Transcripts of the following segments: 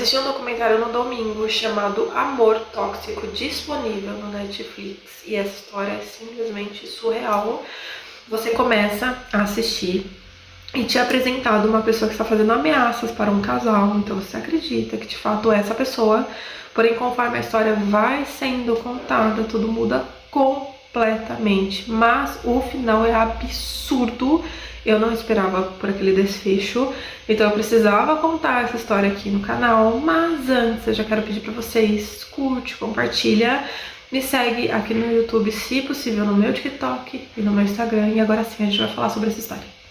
Assisti um documentário no domingo chamado Amor Tóxico, disponível no Netflix, e essa história é simplesmente surreal. Você começa a assistir e te é apresentado uma pessoa que está fazendo ameaças para um casal, então você acredita que de fato é essa pessoa, porém conforme a história vai sendo contada, tudo muda completamente, mas o final é absurdo. Eu não esperava por aquele desfecho, então eu precisava contar essa história aqui no canal, mas antes eu já quero pedir para vocês, curte, compartilha, me segue aqui no YouTube, se possível no meu TikTok e no meu Instagram, e agora sim a gente vai falar sobre essa história.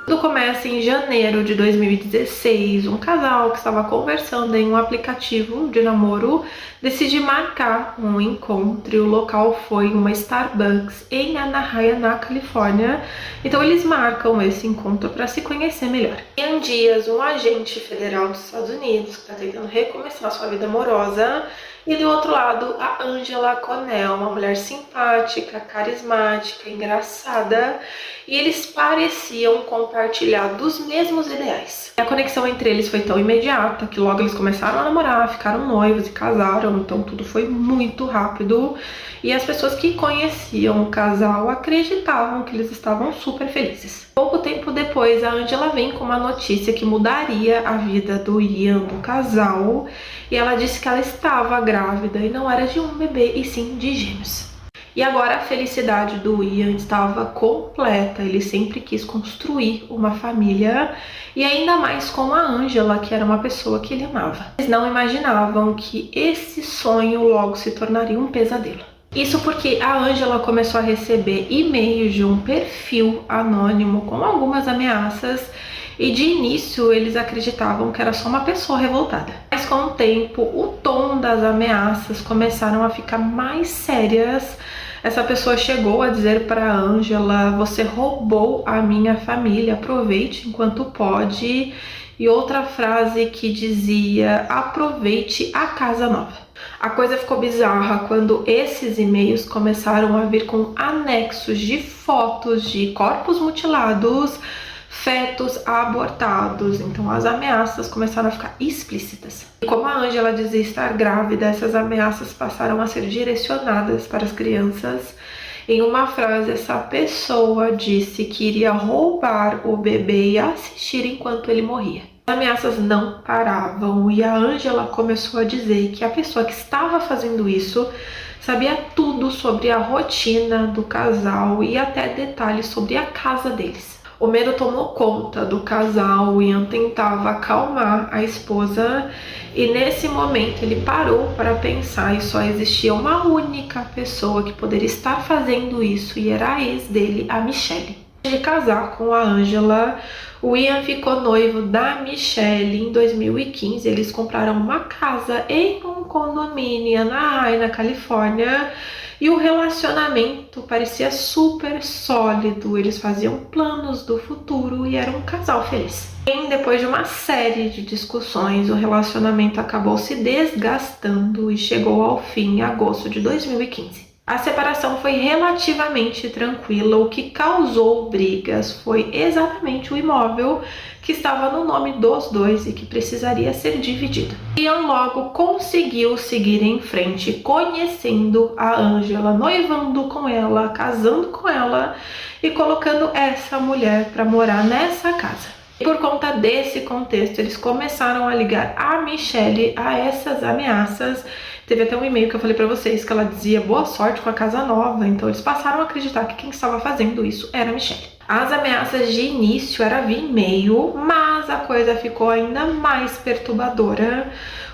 Tudo começa em janeiro de 2016, um casal que estava conversando em um aplicativo de namoro decide marcar um encontro e o local foi uma Starbucks em Anaheim, na Califórnia. Então eles marcam esse encontro para se conhecer melhor. Ian Dias, um agente federal dos Estados Unidos que está tentando recomeçar sua vida amorosa, e do outro lado a Angela Connell, uma mulher simpática, carismática, engraçada, e eles pareciam compartilhar dos mesmos ideais. A conexão entre eles foi tão imediata que logo eles começaram a namorar, ficaram noivos e casaram, então tudo foi muito rápido. E as pessoas que conheciam o casal acreditavam que eles estavam super felizes. Pouco tempo depois, a Angela vem com uma notícia que mudaria a vida do Ian, do casal, e ela disse que ela estava grávida e não era de um bebê, e sim de gêmeos. E agora a felicidade do Ian estava completa, ele sempre quis construir uma família, e ainda mais com a Angela, que era uma pessoa que ele amava. Eles não imaginavam que esse sonho logo se tornaria um pesadelo. Isso porque a Angela começou a receber e-mails de um perfil anônimo com algumas ameaças, e de início eles acreditavam que era só uma pessoa revoltada. Mas com o tempo, o tom das ameaças começaram a ficar mais sérias. Essa pessoa chegou a dizer para Angela: você roubou a minha família, aproveite enquanto pode. E outra frase que dizia: aproveite a casa nova. A coisa ficou bizarra quando esses e-mails começaram a vir com anexos de fotos de corpos mutilados, fetos abortados. Então as ameaças começaram a ficar explícitas. E como a Angela dizia estar grávida, essas ameaças passaram a ser direcionadas para as crianças. Em uma frase, essa pessoa disse que iria roubar o bebê e assistir enquanto ele morria. As ameaças não paravam e a Angela começou a dizer que a pessoa que estava fazendo isso sabia tudo sobre a rotina do casal e até detalhes sobre a casa deles. O medo tomou conta do casal. O Ian tentava acalmar a esposa e nesse momento ele parou para pensar e só existia uma única pessoa que poderia estar fazendo isso, e era a ex dele, a Michelle. De casar com a Angela, o Ian ficou noivo da Michelle em 2015. Eles compraram uma casa em um condomínio em Anaheim, na Califórnia, e o relacionamento parecia super sólido. Eles faziam planos do futuro e eram um casal feliz. E depois de uma série de discussões, o relacionamento acabou se desgastando e chegou ao fim em agosto de 2015. A separação foi relativamente tranquila. O que causou brigas foi exatamente o imóvel que estava no nome dos dois e que precisaria ser dividido. Ian logo conseguiu seguir em frente, conhecendo a Angela, noivando com ela, casando com ela e colocando essa mulher para morar nessa casa. E por conta desse contexto, eles começaram a ligar a Michelle a essas ameaças. Teve até um e-mail que eu falei pra vocês que ela dizia boa sorte com a casa nova, então eles passaram a acreditar que quem estava fazendo isso era a Michelle. As ameaças de início era via e-mail, mas a coisa ficou ainda mais perturbadora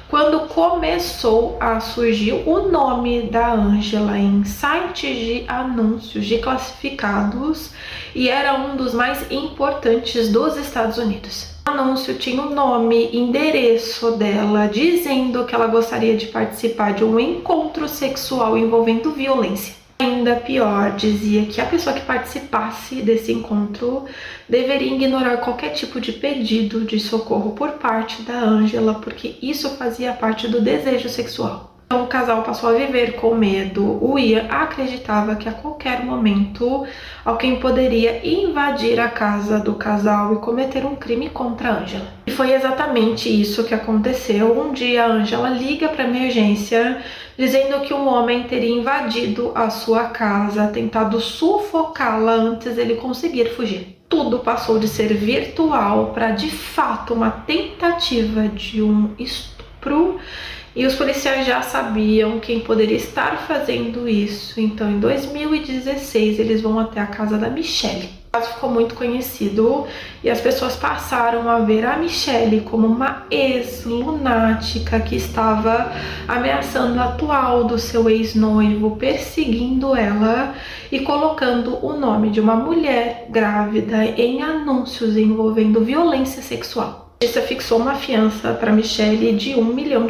quando começou a surgir o nome da Angela em sites de anúncios de classificados, e era um dos mais importantes dos Estados Unidos. O anúncio tinha o nome, endereço dela, dizendo que ela gostaria de participar de um encontro sexual envolvendo violência. Ainda pior, dizia que a pessoa que participasse desse encontro deveria ignorar qualquer tipo de pedido de socorro por parte da Angela, porque isso fazia parte do desejo sexual. Então o casal passou a viver com medo. O Ian acreditava que a qualquer momento alguém poderia invadir a casa do casal e cometer um crime contra a Angela. E foi exatamente isso que aconteceu. Um dia a Angela liga para a emergência dizendo que um homem teria invadido a sua casa, tentado sufocá-la antes dele conseguir fugir. Tudo passou de ser virtual para de fato uma tentativa de um estupro. E os policiais já sabiam quem poderia estar fazendo isso. Então, em 2016, eles vão até a casa da Michelle. O caso ficou muito conhecido e as pessoas passaram a ver a Michelle como uma ex-lunática que estava ameaçando a atual do seu ex-noivo, perseguindo ela e colocando o nome de uma mulher grávida em anúncios envolvendo violência sexual. A justiça fixou uma fiança para Michelle de $1 milhão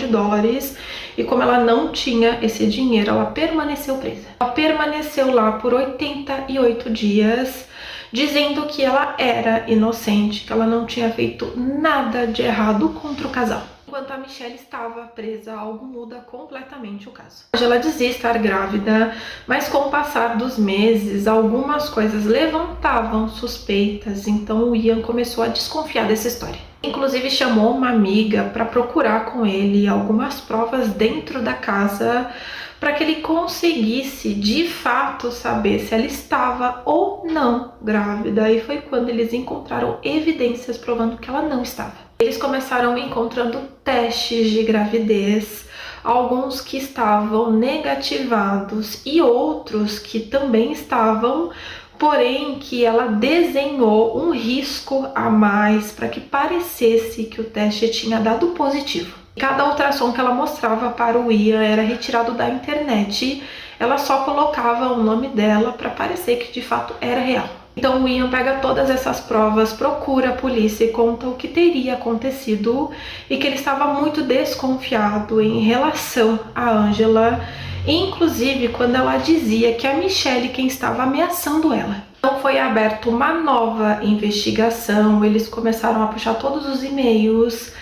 e como ela não tinha esse dinheiro, ela permaneceu presa. Ela permaneceu lá por 88 dias, dizendo que ela era inocente, que ela não tinha feito nada de errado contra o casal. Enquanto a Michelle estava presa, algo muda completamente o caso. Ela dizia estar grávida, mas com o passar dos meses, algumas coisas levantavam suspeitas, então o Ian começou a desconfiar dessa história. Inclusive chamou uma amiga para procurar com ele algumas provas dentro da casa para que ele conseguisse de fato saber se ela estava ou não grávida. E foi quando eles encontraram evidências provando que ela não estava. Eles começaram encontrando testes de gravidez, alguns que estavam negativados e outros que também estavam, porém que ela desenhou um risco a mais para que parecesse que o teste tinha dado positivo. Cada ultrassom que ela mostrava para o Ian era retirado da internet, ela só colocava o nome dela para parecer que de fato era real. Então o Ian pega todas essas provas, procura a polícia e conta o que teria acontecido e que ele estava muito desconfiado em relação a Angela, inclusive quando ela dizia que a Michelle quem estava ameaçando ela. Então foi aberta uma nova investigação, eles começaram a puxar todos os e-mails,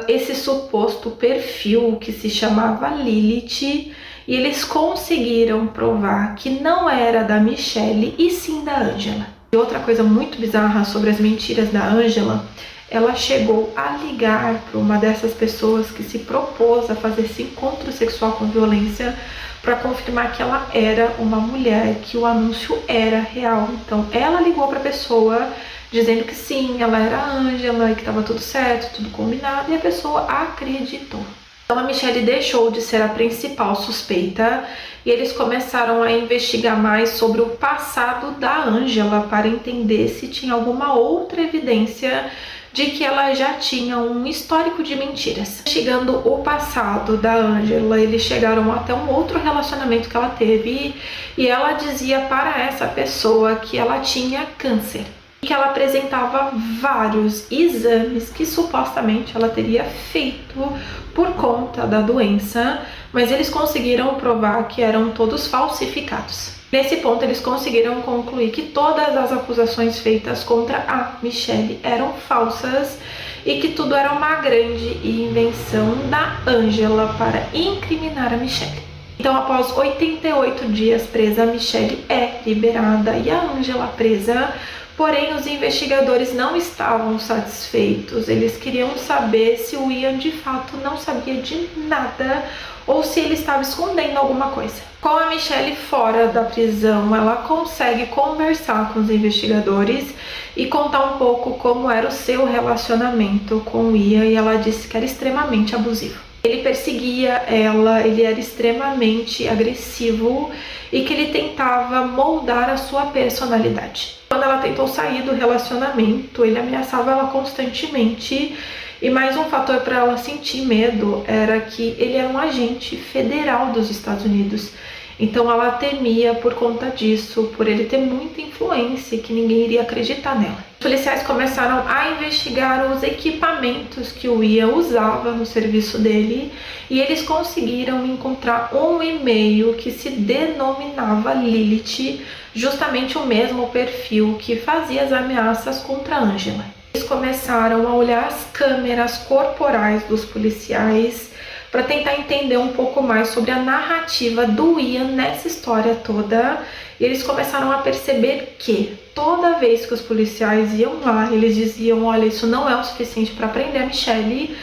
esse suposto perfil que se chamava Lilith, e eles conseguiram provar que não era da Michelle e sim da Angela. E outra coisa muito bizarra sobre as mentiras da Angela, ela chegou a ligar para uma dessas pessoas que se propôs a fazer esse encontro sexual com violência para confirmar que ela era uma mulher, que o anúncio era real. Então ela ligou para a pessoa dizendo que sim, ela era a Angela e que estava tudo certo, tudo combinado, e a pessoa acreditou. Então a Michelle deixou de ser a principal suspeita e eles começaram a investigar mais sobre o passado da Angela para entender se tinha alguma outra evidência de que ela já tinha um histórico de mentiras. Chegando o passado da Angela, eles chegaram até um outro relacionamento que ela teve e ela dizia para essa pessoa que ela tinha câncer. Que ela apresentava vários exames que supostamente ela teria feito por conta da doença, mas eles conseguiram provar que eram todos falsificados. Nesse ponto, eles conseguiram concluir que todas as acusações feitas contra a Michelle eram falsas e que tudo era uma grande invenção da Angela para incriminar a Michelle. Então, após 88 dias presa, a Michelle é liberada e a Angela presa. Porém, os investigadores não estavam satisfeitos, eles queriam saber se o Ian de fato não sabia de nada ou se ele estava escondendo alguma coisa. Com a Michelle fora da prisão, ela consegue conversar com os investigadores e contar um pouco como era o seu relacionamento com o Ian, e ela disse que era extremamente abusivo. Ele perseguia ela, ele era extremamente agressivo e que ele tentava moldar a sua personalidade. Quando ela tentou sair do relacionamento, ele ameaçava ela constantemente. E mais um fator para ela sentir medo era que ele era um agente federal dos Estados Unidos. Então ela temia por conta disso, por ele ter muita influência e que ninguém iria acreditar nela. Os policiais começaram a investigar os equipamentos que o Ian usava no serviço dele e eles conseguiram encontrar um e-mail que se denominava Lilith, justamente o mesmo perfil que fazia as ameaças contra a Angela. Eles começaram a olhar as câmeras corporais dos policiais para tentar entender um pouco mais sobre a narrativa do Ian nessa história toda. E eles começaram a perceber que toda vez que os policiais iam lá, eles diziam: olha, isso não é o suficiente para prender a Michelle.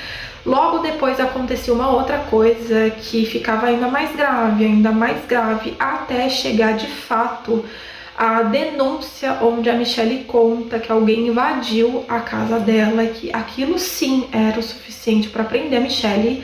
Logo depois acontecia uma outra coisa que ficava ainda mais grave, até chegar de fato a denúncia onde a Michelle conta que alguém invadiu a casa dela, que aquilo sim era o suficiente para prender a Michelle.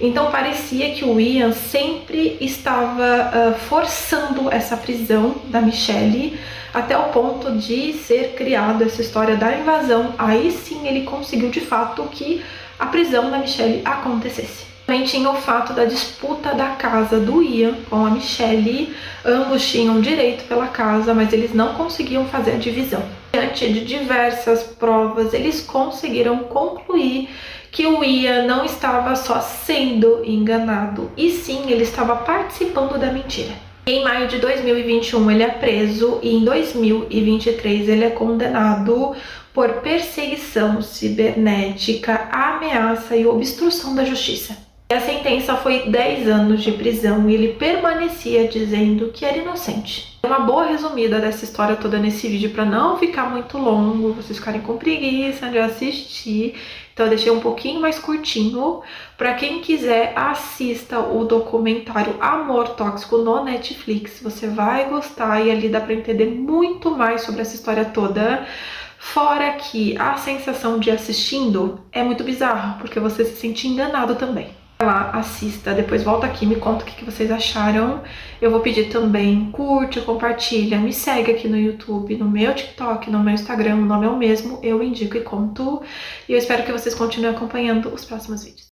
Então parecia que o Ian sempre estava forçando essa prisão da Michelle, até o ponto de ser criada essa história da invasão. Aí sim ele conseguiu de fato que a prisão da Michelle acontecesse. Também tinha o fato da disputa da casa do Ian com a Michelle. Ambos tinham direito pela casa, mas eles não conseguiam fazer a divisão. Diante de diversas provas, eles conseguiram concluir que o Ian não estava só sendo enganado, e sim ele estava participando da mentira. Em maio de 2021 ele é preso e em 2023 ele é condenado por perseguição cibernética, ameaça e obstrução da justiça. A sentença foi 10 anos de prisão e ele permanecia dizendo que era inocente. Uma boa resumida dessa história toda nesse vídeo para não ficar muito longo, vocês ficarem com preguiça de assistir. Então eu deixei um pouquinho mais curtinho. Para quem quiser, assista o documentário Amor Tóxico no Netflix. Você vai gostar e ali dá para entender muito mais sobre essa história toda. Fora que a sensação de assistindo é muito bizarra, porque você se sente enganado também. Vai lá, assista, depois volta aqui, me conta o que vocês acharam. Eu vou pedir também, curte, compartilha, me segue aqui no YouTube, no meu TikTok, no meu Instagram, o nome é o mesmo, eu indico e conto. E eu espero que vocês continuem acompanhando os próximos vídeos.